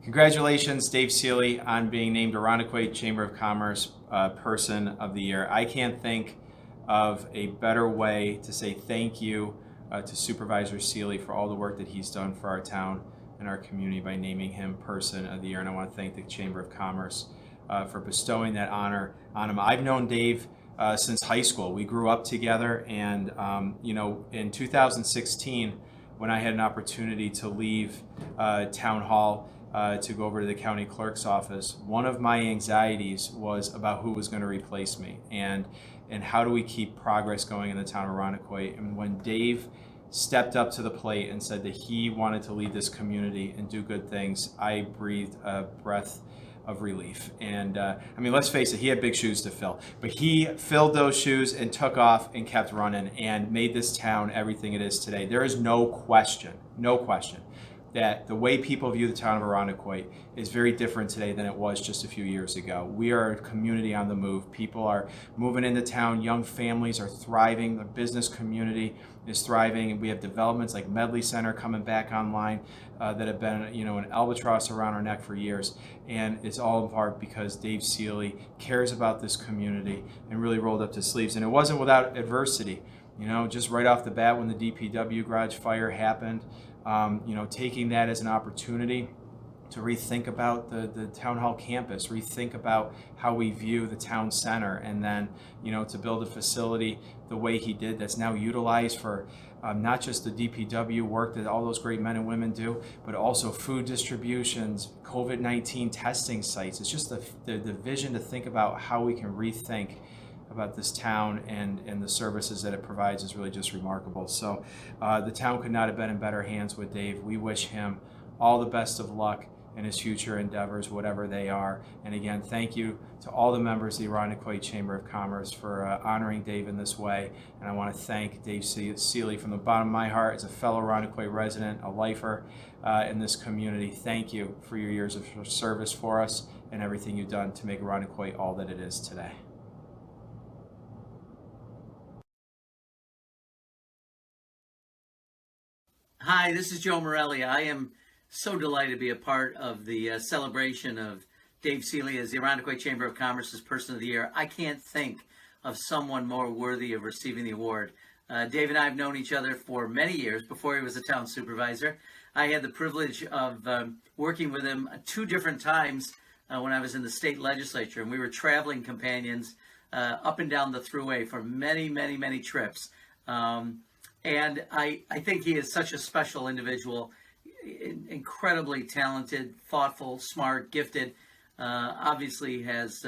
Congratulations, Dave Seeley, on being named Irondequoit Chamber of Commerce Person of the Year. I can't think of a better way to say thank you to Supervisor Seeley for all the work that he's done for our town and our community by naming him Person of the Year. And I want to thank the Chamber of Commerce for bestowing that honor on him. I've known Dave since high school. We grew up together, and in 2016, when I had an opportunity to leave Town Hall to go over to the county clerk's office, one of my anxieties was about who was going to replace me and how do we keep progress going in the town of Irondequoit. And when Dave stepped up to the plate and said that he wanted to lead this community and do good things, I breathed a breath of relief. And let's face it, he had big shoes to fill, but he filled those shoes and took off and kept running and made this town everything it is today. There is no question that the way people view the town of Irondequoit is very different today than it was just a few years ago. We are a community on the move. People are moving into town. Young families are thriving. The business community is thriving. And we have developments like Medley Center coming back online that have been, an albatross around our neck for years. And it's all in part because Dave Seeley cares about this community and really rolled up his sleeves. And it wasn't without adversity. Just right off the bat when the DPW garage fire happened, taking that as an opportunity to rethink about the town hall campus, rethink about how we view the town center, and then, to build a facility the way he did that's now utilized for not just the DPW work that all those great men and women do, but also food distributions, COVID-19 testing sites. It's just the vision to think about how we can rethink about this town and the services that it provides is really just remarkable. So the town could not have been in better hands with Dave. We wish him all the best of luck in his future endeavors, whatever they are. And again, thank you to all the members of the Irondequoit Chamber of Commerce for honoring Dave in this way. And I want to thank Dave Seeley from the bottom of my heart as a fellow Irondequoit resident, a lifer in this community. Thank you for your years of service for us and everything you've done to make Irondequoit all that it is today. Hi, this is Joe Morelli. I am so delighted to be a part of the celebration of Dave Seeley as the Irondequoit Chamber of Commerce's Person of the Year. I can't think of someone more worthy of receiving the award. Dave and I have known each other for many years before he was a town supervisor. I had the privilege of working with him 2 different times when I was in the state legislature, and we were traveling companions up and down the thruway for many, many, many trips. And I think he is such a special individual, incredibly talented, thoughtful, smart, gifted. Obviously has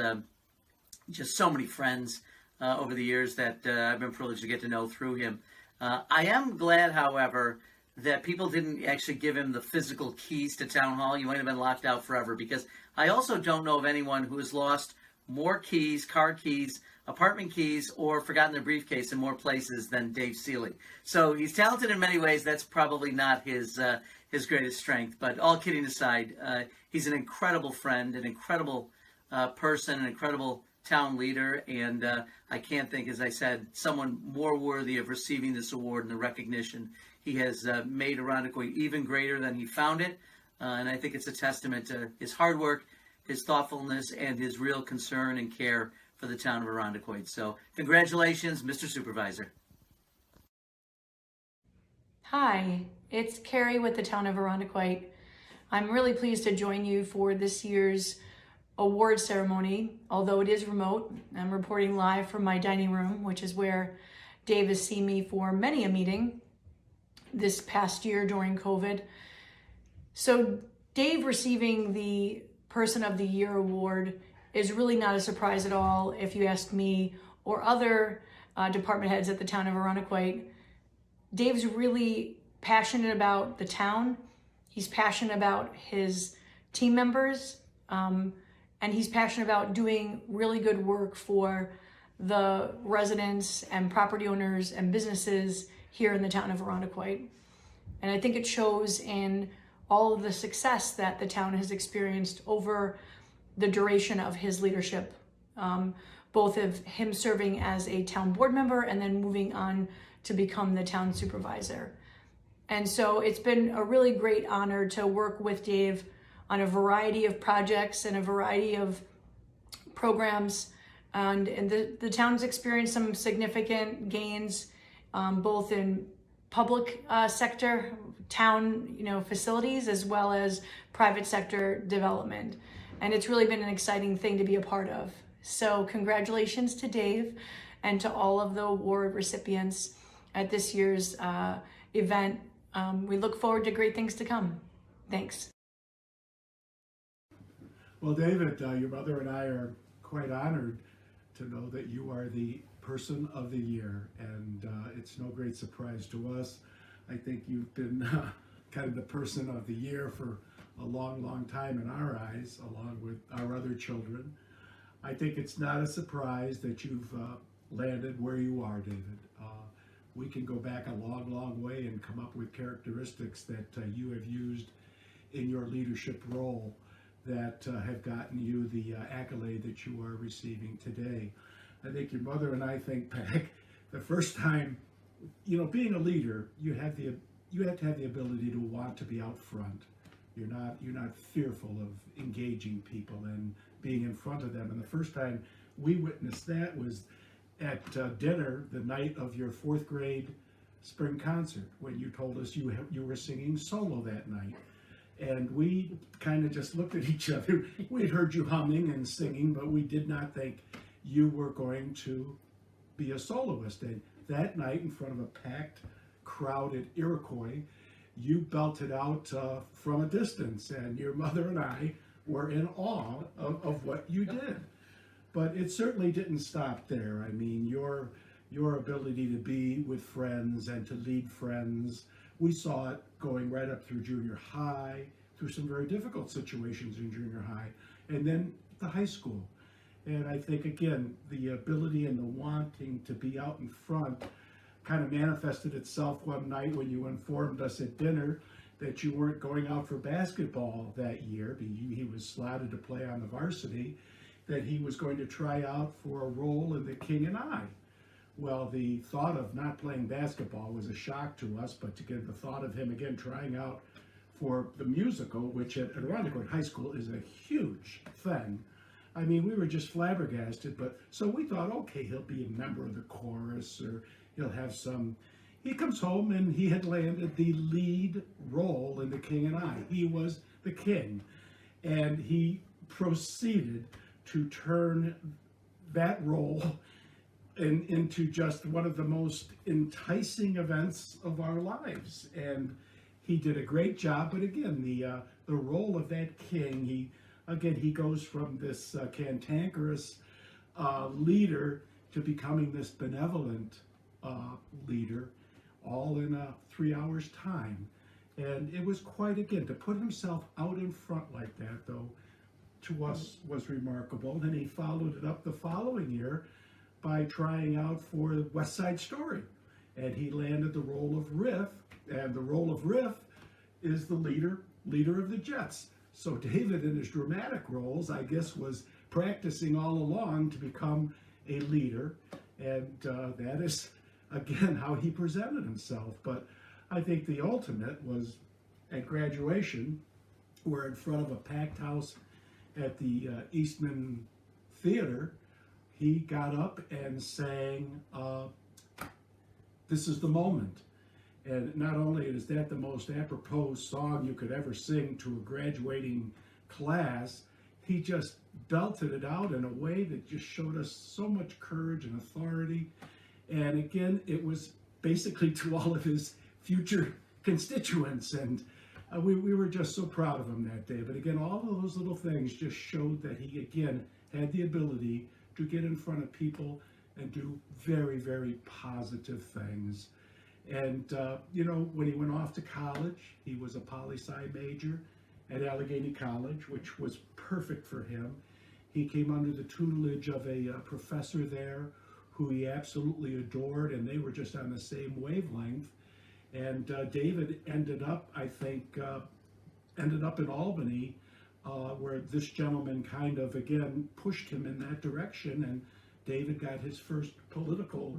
just so many friends over the years that I've been privileged to get to know through him. I am glad, however, that people didn't actually give him the physical keys to Town Hall. You might have been locked out forever, because I also don't know of anyone who has lost more keys, car keys, apartment keys, or forgotten their briefcase in more places than Dave Seeley. So he's talented in many ways. That's probably not his greatest strength. But all kidding aside, he's an incredible friend, an incredible person, an incredible town leader, and I can't think, as I said, someone more worthy of receiving this award and the recognition. He has made Irondequoit even greater than he found it, and I think it's a testament to his hard work, his thoughtfulness, and his real concern and care for the town of Irondequoit. So congratulations, Mr. Supervisor. Hi, it's Carrie with the town of Irondequoit. I'm really pleased to join you for this year's award ceremony. Although it is remote, I'm reporting live from my dining room, which is where Dave has seen me for many a meeting this past year during COVID. So Dave receiving the Person of the Year award is really not a surprise at all if you ask me or other department heads at the town of Irondequoit. Dave's really passionate about the town. He's passionate about his team members, and he's passionate about doing really good work for the residents and property owners and businesses here in the town of Irondequoit. And I think it shows in all of the success that the town has experienced over the duration of his leadership, both of him serving as a town board member and then moving on to become the town supervisor. And so it's been a really great honor to work with Dave on a variety of projects and a variety of programs. And the town's experienced some significant gains, both in public sector, town, facilities, as well as private sector development. And it's really been an exciting thing to be a part of. So congratulations to Dave and to all of the award recipients at this year's event. We look forward to great things to come. Thanks. Well, David, your mother and I are quite honored to know that you are the Person of the Year, and it's no great surprise to us. I think you've been kind of the Person of the Year for a long, long time in our eyes, along with our other children. I think it's not a surprise that you've landed where you are, David. We can go back a long, long way and come up with characteristics that you have used in your leadership role that have gotten you the accolade that you are receiving today. I think your mother and I think back the first time, being a leader, you have to have the ability to want to be out front. You're not fearful of engaging people and being in front of them. And the first time we witnessed that was at dinner the night of your 4th grade spring concert, when you told us you were singing solo that night. And we kind of just looked at each other. We'd heard you humming and singing, but we did not think you were going to be a soloist. And that night, in front of a packed crowd at Irondequoit, you belted out from a distance, and your mother and I were in awe of what you did. But it certainly didn't stop there. I mean, your ability to be with friends and to lead friends, we saw it going right up through junior high, through some very difficult situations in junior high, and then the high school. And I think, again, the ability and the wanting to be out in front kind of manifested itself one night when you informed us at dinner that you weren't going out for basketball that year. He was slotted to play on the varsity, that he was going to try out for a role in The King and I. Well, the thought of not playing basketball was a shock to us, but to get the thought of him again trying out for the musical, which at Irondequoit High School is a huge thing. I mean, we were just flabbergasted, but so we thought, okay, he'll be a member of the chorus, or he'll have some. He comes home and he had landed the lead role in The King and I. He was the king, and he proceeded to turn that role into just one of the most enticing events of our lives. And he did a great job, but again, the role of that king, he goes from this cantankerous leader to becoming this benevolent leader, all in 3 hours' time. And it was quite, again, to put himself out in front like that, though, to us was remarkable. And he followed it up the following year by trying out for West Side Story. And he landed the role of Riff, and the role of Riff is the leader of the Jets. So David, in his dramatic roles, I guess, was practicing all along to become a leader. And that is, again, how he presented himself. But I think the ultimate was at graduation, we're in front of a packed house at the Eastman Theater. He got up and sang, "This is the Moment." And not only is that the most apropos song you could ever sing to a graduating class, he just belted it out in a way that just showed us so much courage and authority. And again, it was basically to all of his future constituents. And we were just so proud of him that day. But again, all of those little things just showed that he, again, had the ability to get in front of people and do very, very positive things. And, when he went off to college, he was a poli-sci major at Allegheny College, which was perfect for him. He came under the tutelage of a professor there who he absolutely adored, and they were just on the same wavelength. And David ended up in Albany, where this gentleman kind of, again, pushed him in that direction. And David got his first political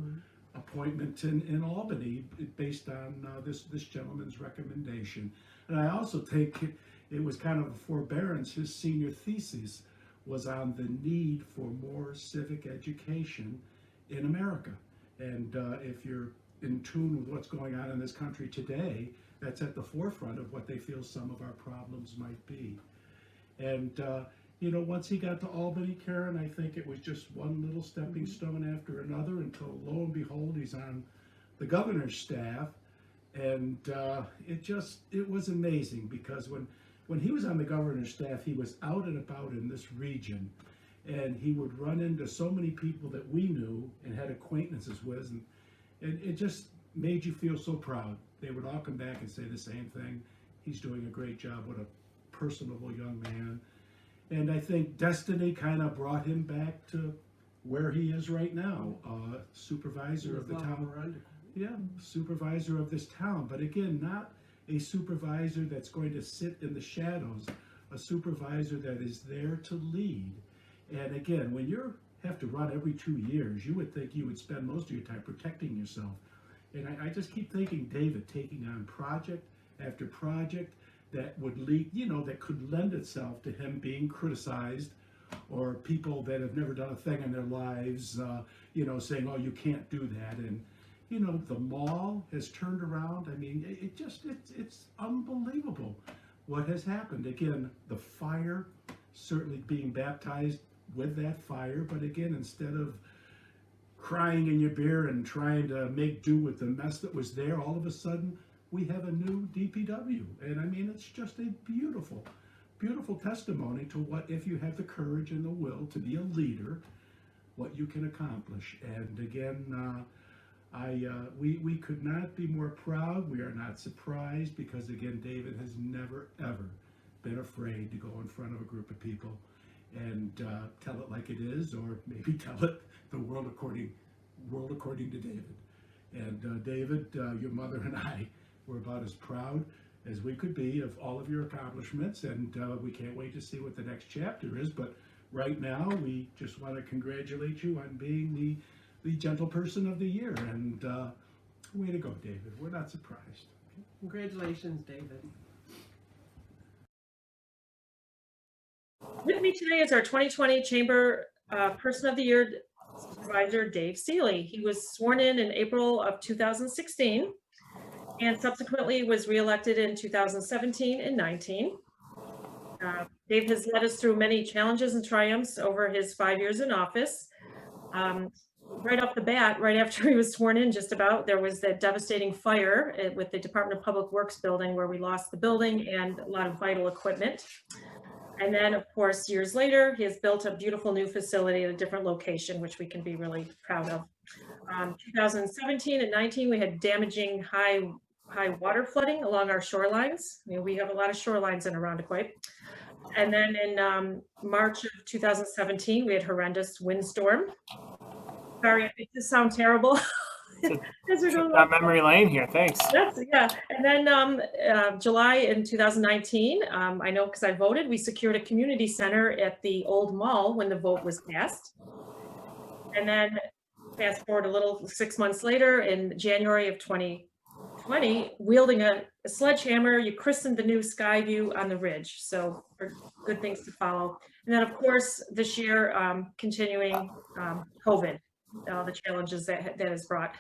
appointment in Albany based on this gentleman's recommendation. And I also think it was kind of a forbearance. His senior thesis was on the need for more civic education in America. And if you're in tune with what's going on in this country today, that's at the forefront of what they feel some of our problems might be. And once he got to Albany, Karen, I think it was just one little stepping stone after another until lo and behold, he's on the governor's staff. And it was amazing because when he was on the governor's staff, he was out and about in this region, and he would run into so many people that we knew and had acquaintances with, and it just made you feel so proud. They would all come back and say the same thing. He's doing a great job. What a personable young man. And I think destiny kind of brought him back to where he is right now, supervisor of the town. Yeah, supervisor of this town. But again, not a supervisor that's going to sit in the shadows, a supervisor that is there to lead. And again, when you have to run every 2 years, you would think you would spend most of your time protecting yourself. And I just keep thinking David taking on project after project that would lead, that could lend itself to him being criticized, or people that have never done a thing in their lives, saying, oh, you can't do that. And the mall has turned around. I mean, it's unbelievable what has happened. Again, the fire, certainly being baptized with that fire, but again, instead of crying in your beer and trying to make do with the mess that was there, all of a sudden, we have a new DPW. And I mean, it's just a beautiful, beautiful testimony to what, if you have the courage and the will to be a leader, what you can accomplish. And again, we could not be more proud. We are not surprised because, again, David has never, ever been afraid to go in front of a group of people and tell it like it is, or maybe tell it the world according to David. And David, your mother and I were about as proud as we could be of all of your accomplishments, and we can't wait to see what the next chapter is. But right now, we just want to congratulate you on being the gentle person of the year, and way to go, David. We're not surprised. Congratulations, David. With me today is our 2020 Chamber Person of the Year Supervisor, Dave Seeley. He was sworn in April of 2016 and subsequently was reelected in 2017 and 19. Dave has led us through many challenges and triumphs over his 5 years in office. Right off the bat, right after he was sworn in, just about, there was that devastating fire with the Department of Public Works building where we lost the building and a lot of vital equipment. And then, of course, years later, he has built a beautiful new facility at a different location, which we can be really proud of. 2017 and 19, we had damaging high water flooding along our shorelines. I mean, we have a lot of shorelines in Irondequoit. And then in March of 2017, we had horrendous windstorm. Sorry, I make this sound terrible. That memory lane here. Thanks. Yeah. And then July in 2019, I know because I voted, we secured a community center at the old mall when the vote was passed. And then fast forward a little, 6 months later, in January of 2020, wielding a sledgehammer, you christened the new Skyview on the Ridge. So good things to follow. And then, of course, this year, continuing COVID. The challenges that has brought.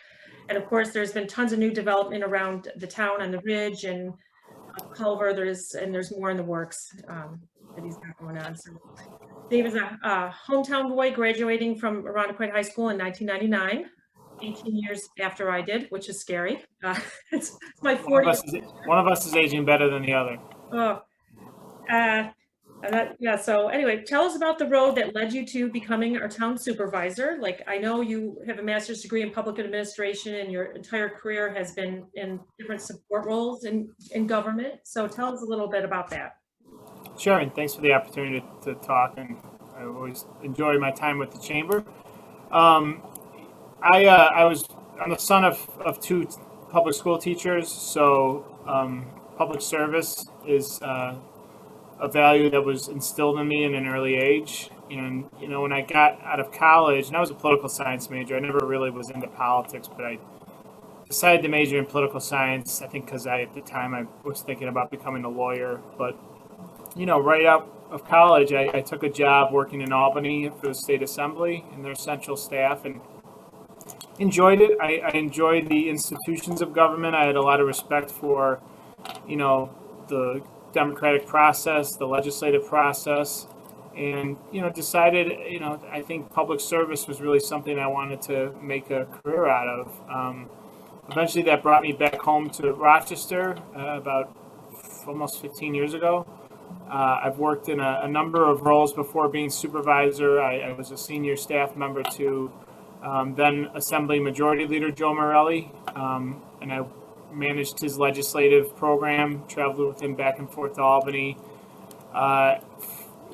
And of course, there's been tons of new development around the town on the Ridge and Culver. There's more in the works that he's got going on. So Dave is a hometown boy graduating from Irondequoit High School in 1999, 18 years after I did, which is scary. It's my 40th. One of us is aging better than the other. So anyway, tell us about the road that led you to becoming our town supervisor. Like, I know you have a master's degree in public administration and your entire career has been in different support roles in government. So tell us a little bit about that. Sure, and thanks for the opportunity to talk. And I always enjoy my time with the chamber. I'm the son of two public school teachers, so public service is a value that was instilled in me in an early age. And, when I got out of college, and I was a political science major, I never really was into politics, but I decided to major in political science, I think because at the time I was thinking about becoming a lawyer. But, right out of college, I took a job working in Albany for the state assembly and their central staff, and enjoyed it. I enjoyed the institutions of government. I had a lot of respect for, the democratic process, the legislative process, and, decided, I think public service was really something I wanted to make a career out of. Eventually that brought me back home to Rochester about almost 15 years ago. I've worked in a number of roles before being supervisor. I was a senior staff member to then Assembly Majority Leader Joe Morelli, and I managed his legislative program, traveled with him back and forth to Albany.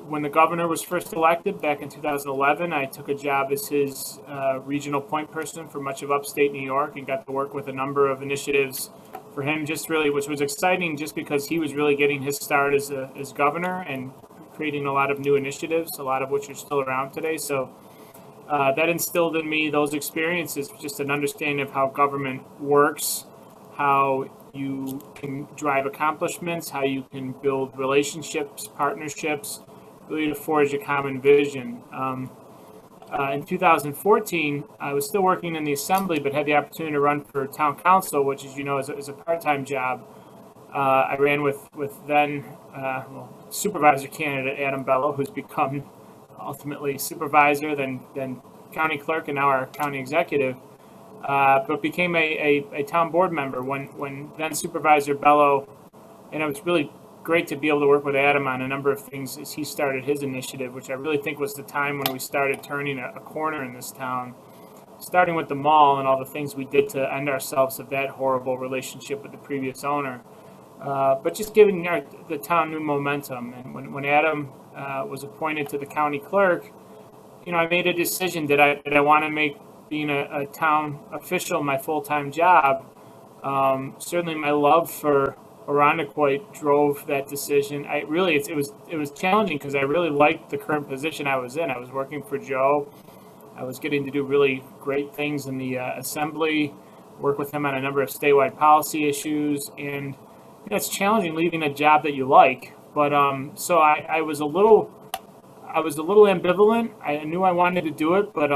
When the governor was first elected back in 2011, I took a job as his regional point person for much of upstate New York and got to work with a number of initiatives for him, which was exciting just because he was really getting his start as governor and creating a lot of new initiatives, a lot of which are still around today. So that instilled in me those experiences, just an understanding of how government works, how you can drive accomplishments, how you can build relationships, partnerships, really to forge a common vision. In 2014, I was still working in the assembly, but had the opportunity to run for town council, which, as you know, is a part-time job. I ran with then supervisor candidate Adam Bello, who's become ultimately supervisor, then county clerk, and now our county executive, but became a town board member when then Supervisor Bello, and it was really great to be able to work with Adam on a number of things as he started his initiative, which I really think was the time when we started turning a corner in this town, starting with the mall and all the things we did to end ourselves of that horrible relationship with the previous owner. But just giving the town new momentum. And when Adam was appointed to the county clerk, I made a decision that I want to make being a town official my full-time job. Certainly my love for Irondequoit drove that decision. It was challenging because I really liked the current position I was in. I was working for Joe. I was getting to do really great things in the assembly, work with him on a number of statewide policy issues, and it's challenging leaving a job that you like. But so I was a little ambivalent. I knew I wanted to do it, but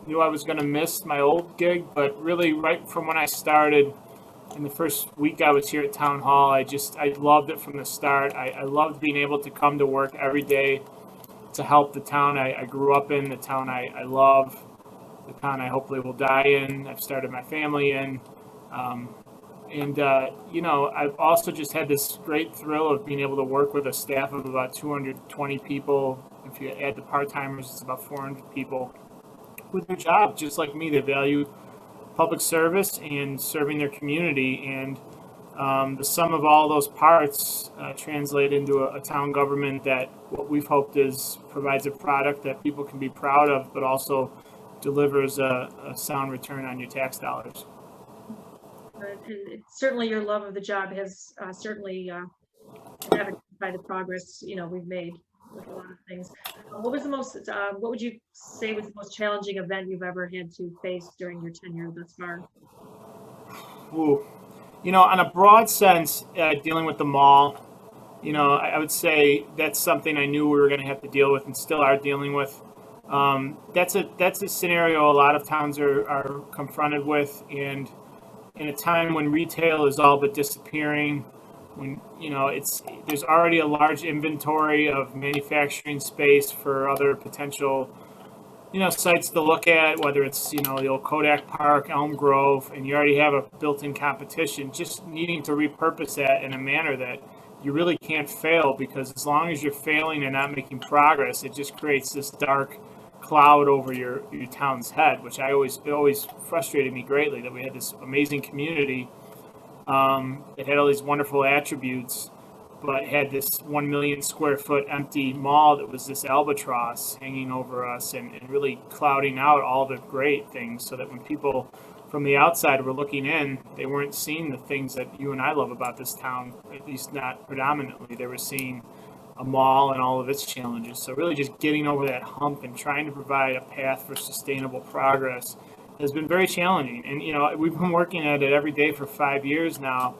knew I was going to miss my old gig. But really, right from when I started, in the first week I was here at Town Hall, I loved it from the start. I loved being able to come to work every day to help the town I grew up in, the town I love, the town I hopefully will die in, I've started my family in. I've also just had this great thrill of being able to work with a staff of about 220 people. If you add the part-timers, it's about 400 people with their job, just like me. They value public service and serving their community, and the sum of all those parts translate into a town government that what we've hoped is provides a product that people can be proud of, but also delivers a sound return on your tax dollars. And certainly your love of the job has certainly evidenced by the progress we've made with a lot of things. What would you say was the most challenging event you've ever had to face during your tenure thus far? Ooh. On a broad sense, dealing with the mall, I would say that's something I knew we were going to have to deal with and still are dealing with. That's a scenario a lot of towns are confronted with, and in a time when retail is all but disappearing, when there's already a large inventory of manufacturing space for other potential sites to look at, whether it's the old Kodak Park, Elm Grove, and you already have a built-in competition. Just needing to repurpose that in a manner that you really can't fail, because as long as you're failing and not making progress, it just creates this dark cloud over your town's head, which it always frustrated me greatly, that we had this amazing community that had all these wonderful attributes, but had this 1 million square foot empty mall that was this albatross hanging over us and really clouding out all the great things, so that when people from the outside were looking in, they weren't seeing the things that you and I love about this town, at least not predominantly. They were seeing a mall and all of its challenges. So really just getting over that hump and trying to provide a path for sustainable progress has been very challenging. And, we've been working at it every day for 5 years now,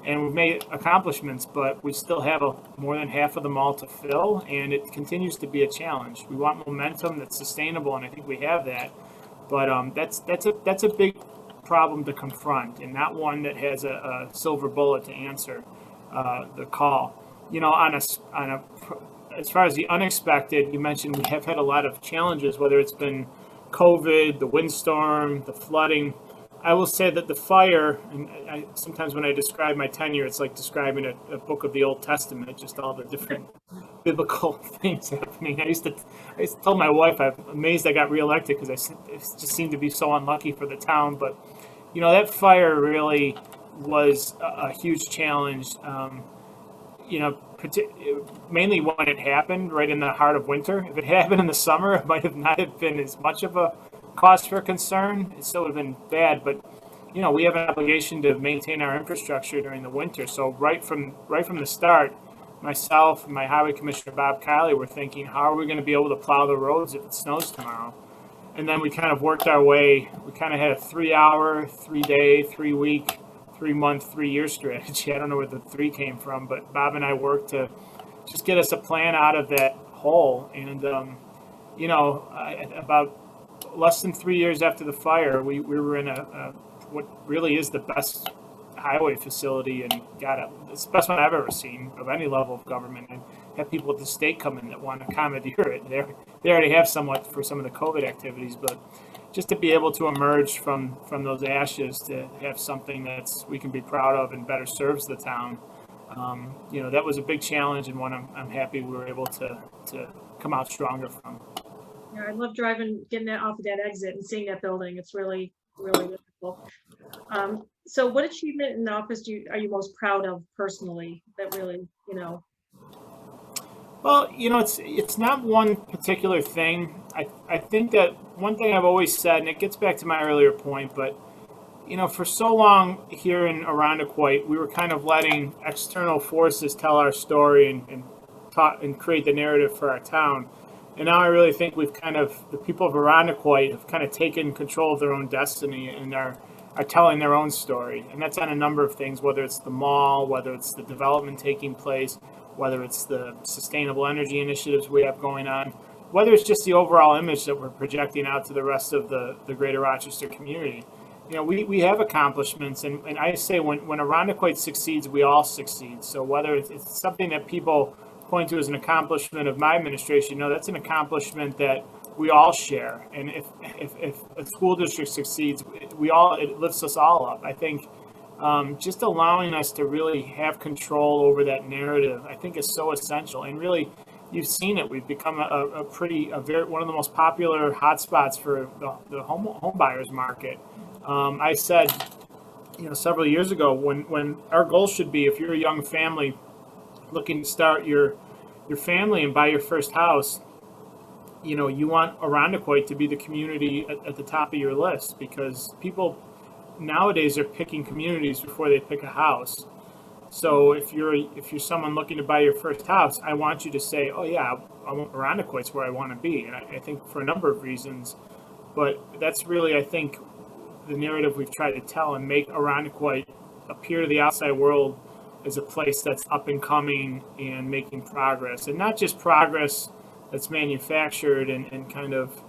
and we've made accomplishments, but we still have more than half of the mall to fill, and it continues to be a challenge. We want momentum that's sustainable, and I think we have that. But that's a big problem to confront, and not one that has a silver bullet to answer the call. As far as the unexpected, you mentioned we have had a lot of challenges, whether it's been COVID, the windstorm, the flooding. I will say that the fire, and sometimes when I describe my tenure, it's like describing a book of the Old Testament, just all the different biblical things happening. I used to tell my wife I'm amazed I got reelected because it just seemed to be so unlucky for the town. But, that fire really was a huge challenge. Mainly when it happened right in the heart of winter. If it happened in the summer, it might have not have been as much of a cause for concern. It still would have been bad, but we have an obligation to maintain our infrastructure during the winter. So right from the start, myself and my highway commissioner Bob Kiley were thinking, how are we going to be able to plow the roads if it snows tomorrow? And then we kind of worked our way. We kind of had a 3-hour, 3-day, 3-week, 3-month, 3-year strategy. I don't know where the 3 came from, but Bob and I worked to just get us a plan out of that hole. And, about less than 3 years after the fire, we were in what really is the best highway facility, and it's the best one I've ever seen of any level of government. And have people at the state come in that want to commandeer it. They already have somewhat for some of the COVID activities, but just to be able to emerge from those ashes to have something we can be proud of and better serves the town, that was a big challenge, and one I'm happy we were able to come out stronger from. Yeah, I love getting that off of that exit and seeing that building. It's really, really wonderful. So what achievement in the office are you most proud of personally that really, Well, it's not one particular thing. I think that one thing I've always said, and it gets back to my earlier point, but, for so long here in Irondequoit, we were kind of letting external forces tell our story and create the narrative for our town. And now I really think the people of Irondequoit have kind of taken control of their own destiny and are telling their own story. And that's on a number of things, whether it's the mall, whether it's the development taking place, whether it's the sustainable energy initiatives we have going on, whether it's just the overall image that we're projecting out to the rest of the greater Rochester community. We have accomplishments, and I say when Irondequoit succeeds, we all succeed. So whether it's something that people point to as an accomplishment of my administration, that's an accomplishment that we all share. And if a school district succeeds, it lifts us all up. I think just allowing us to really have control over that narrative, I think, is so essential. And really, you've seen it. We've become one of the most popular hotspots for the home buyers market. I said, several years ago, when our goal should be, if you're a young family looking to start your family and buy your first house, you want Irondequoit to be the community at the top of your list, because people nowadays are picking communities before they pick a house. So if you're someone looking to buy your first house, I want you to say, oh yeah, Irondequoit's where I want to be. And I think for a number of reasons, but that's really, I think, the narrative we've tried to tell, and make Irondequoit appear to the outside world as a place that's up and coming and making progress, and not just progress that's manufactured and kind of,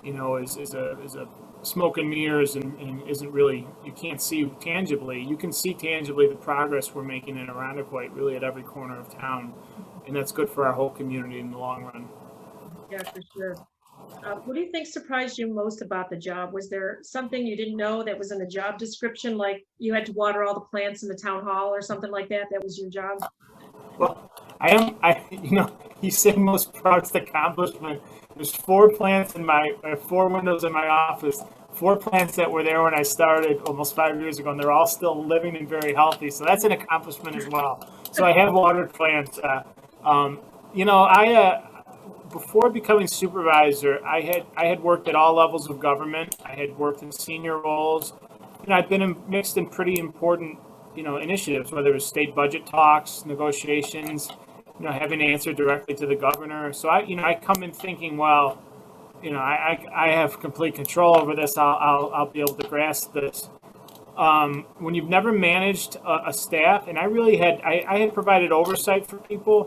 is a smoke and mirrors and isn't really, you can't see tangibly. You can see tangibly the progress we're making in Irondequoit, really at every corner of town, and that's good for our whole community in the long run. Yeah, for sure. What do you think surprised you most about the job? Was there something you didn't know that was in the job description, like you had to water all the plants in the town hall or something like that? That was your job? Well, you say most proudest accomplishment. There's 4 plants 4 windows in my office, 4 plants that were there when I started almost 5 years ago, and they're all still living and very healthy. So that's an accomplishment as well. So I have watered plants. Before becoming supervisor, I had worked at all levels of government. I had worked in senior roles. I'd been mixed in pretty important, initiatives, whether it was state budget talks, negotiations, having to answer directly to the governor. So I come in thinking, well, I have complete control over this. I'll be able to grasp this. When you've never managed a staff, and I had provided oversight for people,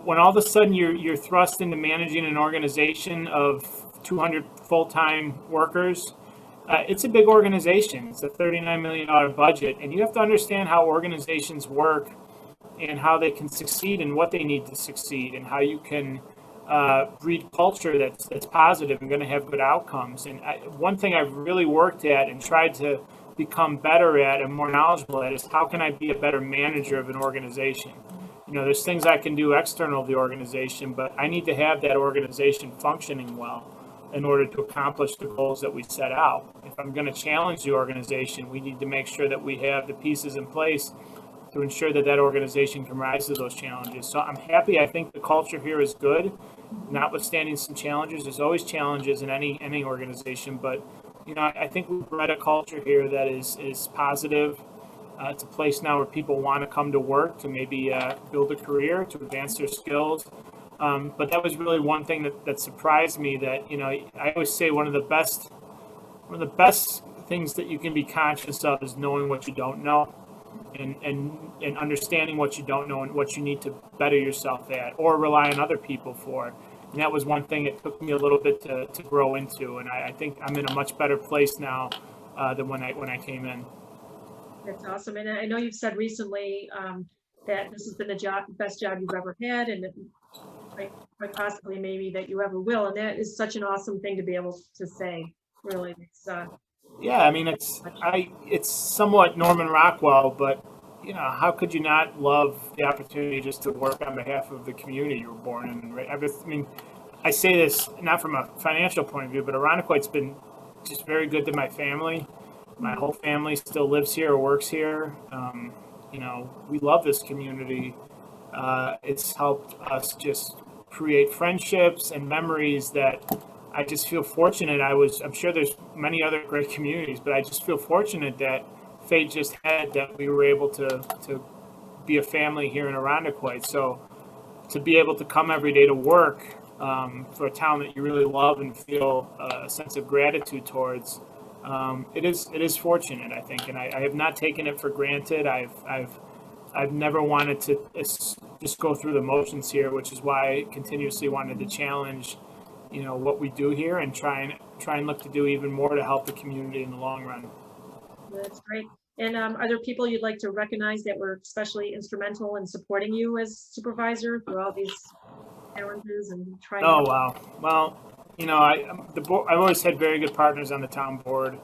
when all of a sudden you're thrust into managing an organization of 200 full-time workers, it's a big organization. It's a $39 million budget, and you have to understand how organizations work and how they can succeed and what they need to succeed and how you can breed culture that's positive and going to have good outcomes. And one thing I've really worked at and tried to become better at and more knowledgeable at is how can I be a better manager of an organization. There's things I can do external to the organization, but I need to have that organization functioning well in order to accomplish the goals that we set out. If I'm going to challenge the organization, we need to make sure that we have the pieces in place to ensure that that organization can rise to those challenges. So I'm happy. I think the culture here is good, notwithstanding some challenges. There's always challenges in any organization, but I think we've bred a culture here that is positive. It's a place now where people want to come to work to maybe build a career, to advance their skills. But that was really one thing that surprised me. That I always say one of the best things that you can be conscious of is knowing what you don't know, and understanding what you don't know and what you need to better yourself at, or rely on other people for. And that was one thing it took me a little bit to grow into. And I think I'm in a much better place now than when I came in. That's awesome. And I know you've said recently that this has been the best job you've ever had, and quite possibly maybe that you ever will. And that is such an awesome thing to be able to say. Really, yeah. I mean, it's somewhat Norman Rockwell, but how could you not love the opportunity just to work on behalf of the community you were born in? Right? I mean, I say this not from a financial point of view, but Irondequoit's been just very good to my family. My whole family still lives here or works here. We love this community. It's helped us just create friendships and memories that I just feel fortunate. I'm sure there's many other great communities, but I just feel fortunate that fate just had that we were able to be a family here in Irondequoit. So to be able to come every day to work for a town that you really love and feel a sense of gratitude towards, it is fortunate, I think, and I have not taken it for granted. I've never wanted to just go through the motions here, which is why I continuously wanted to challenge, what we do here and try and look to do even more to help the community in the long run. that's great. And are there people you'd like to recognize that were especially instrumental in supporting you as supervisor through all these challenges and trying? Oh, wow. Well, I've always had very good partners on the town board.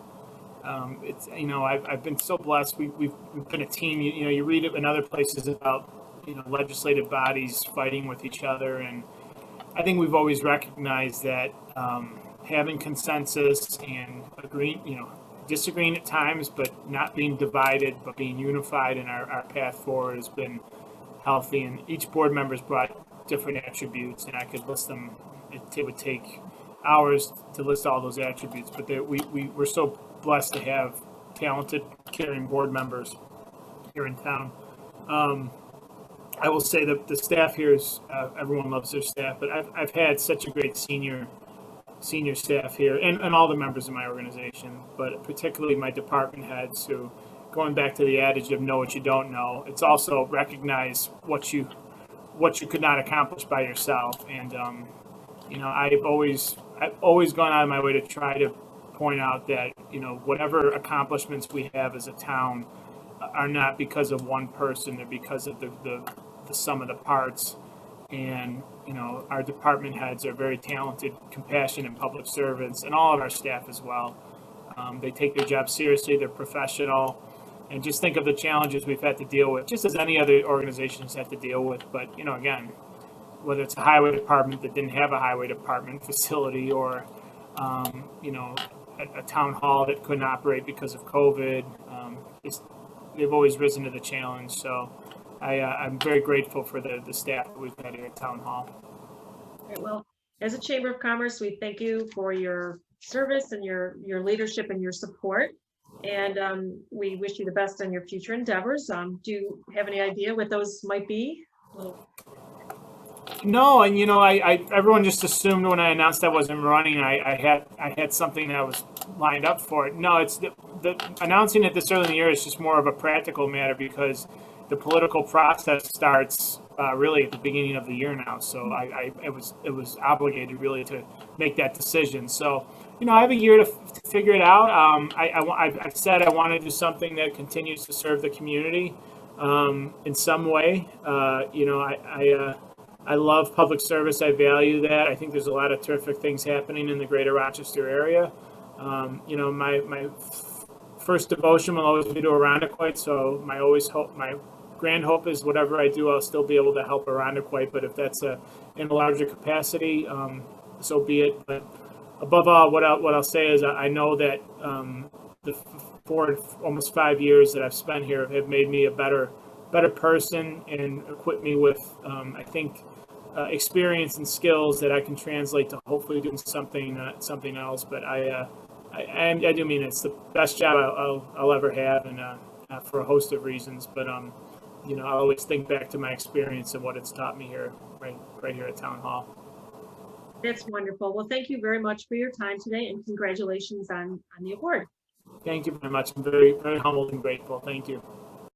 I've been so blessed. We've been a team. You read it in other places about legislative bodies fighting with each other, and I think we've always recognized that having consensus and disagreeing at times, but not being divided, but being unified in our path forward has been healthy. And each board member's brought different attributes, and I could list them. It would take hours to list all those attributes, but we're so blessed to have talented, caring board members here in town. I will say that the staff here is everyone loves their staff, but I've had such a great senior staff here, and all the members of my organization, but particularly my department heads, who, going back to the adage of know what you don't know, it's also recognize what you could not accomplish by yourself. And I've always gone out of my way to try to point out that whatever accomplishments we have as a town are not because of one person; they're because of the sum of the parts. And our department heads are very talented, compassionate public servants, and all of our staff as well. They take their job seriously. They're professional, and just think of the challenges we've had to deal with, just as any other organizations have to deal with. But again, whether it's a highway department that didn't have a highway department facility, or a town hall that couldn't operate because of COVID, they've always risen to the challenge. So I'm very grateful for the staff that we've had here at Town Hall. Okay, well, as a Chamber of Commerce, we thank you for your service and your leadership and your support. And we wish you the best on your future endeavors. Do you have any idea what those might be? No, and everyone just assumed when I announced I wasn't running, I had something that was lined up for it. No, it's the announcing it this early in the year is just more of a practical matter because the political process starts really at the beginning of the year now. So it was obligated really to make that decision. So I have a year to figure it out. I've said I want to do something that continues to serve the community in some way. I love public service. I value that. I think there's a lot of terrific things happening in the greater Rochester area. My first devotion will always be to Irondequoit. So my grand hope is whatever I do, I'll still be able to help Irondequoit. But if that's in a larger capacity, so be it. But above all, what I'll say is I know that the almost 5 years that I've spent here have made me a better person and equipped me with, I think, experience and skills that I can translate to hopefully doing something else. But I do mean it's the best job I'll ever have, and for a host of reasons. But I always think back to my experience and what it's taught me here, right here at Town Hall. That's wonderful. Well, thank you very much for your time today, and congratulations on the award. Thank you very much. I'm very, very humbled and grateful. Thank you.